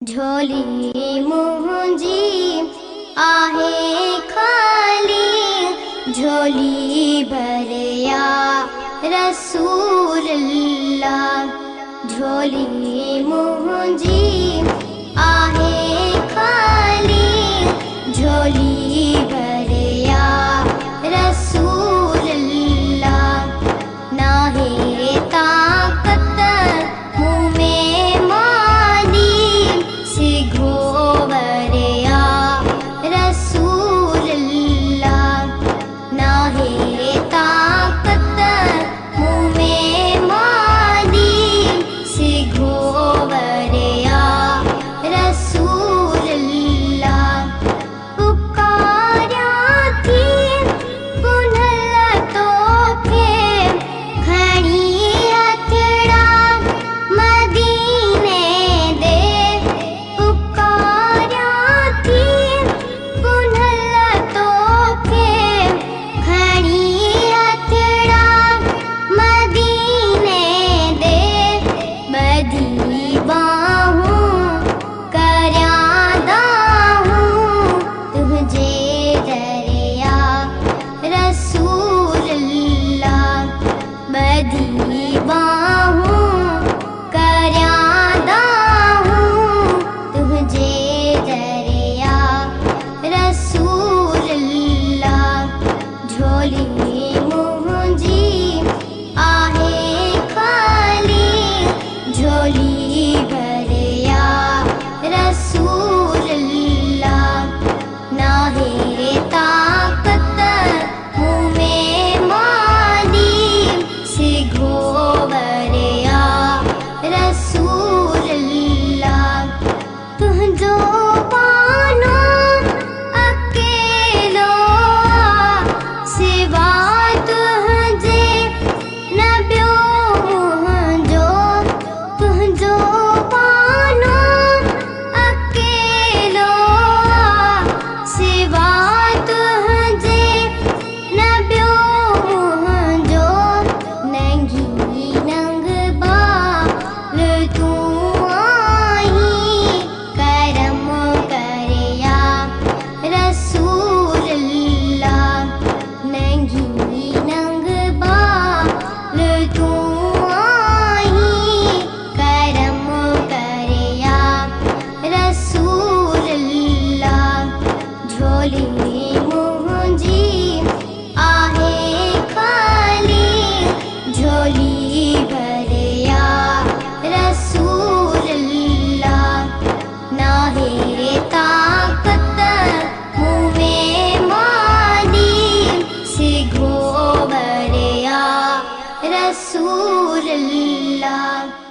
झोली मुंहिंजी आहे खाली, झोली भरिया रसूल अल्लाह। झोली मुंहिंजी आहे खाली, झोली भरिया रसूल अल्लाह। नाहे ताकत मुँह में मानी, सिघो भरिया रसूल अल्लाह। नाहे ताकत मुँह में मानी, सिघो भरिया रसूल अल्लाह। पुकार्या थी पुनल तोखे, खणी हथड़ा मदीने दे। पुकार्या थी पुनल तोखे, खणी हथड़ा मदीने दे। बधी बाहूं कर्यां दाहूं, तुझे दरिया रसूल अल्लाह। बधी बाहूं कर्यां दाहूं, तुझे दरिया रसूल अल्लाह। झोली मुंहिंजी आहे खाली, झोली भरिया रसूल अल्लाह। नाहे ताकत मुँह में मानी, सिघो भरिया रसूल अल्लाह। तुंहिंजो बानो अकेलो आ, सिवा तुंहिंजे न ॿियो मुंहिंजो। तुंहिंजो बानो अकेलो आ, सिवा तुंहिंजे न ॿियो मुंहिंजो। नंगी नंग बाल तूं आहीं, करम करिया रसूल अल्लाह। नंगी नंग बाल तूं आहीं, करम करिया रसूल अल्लाह। झोली मुंहिंजी आहे खाली, झोली भरिया रसूल अल्लाह। नाहे ताकत मुँह में मानी, सिघो भरिया रसूल अल्लाह।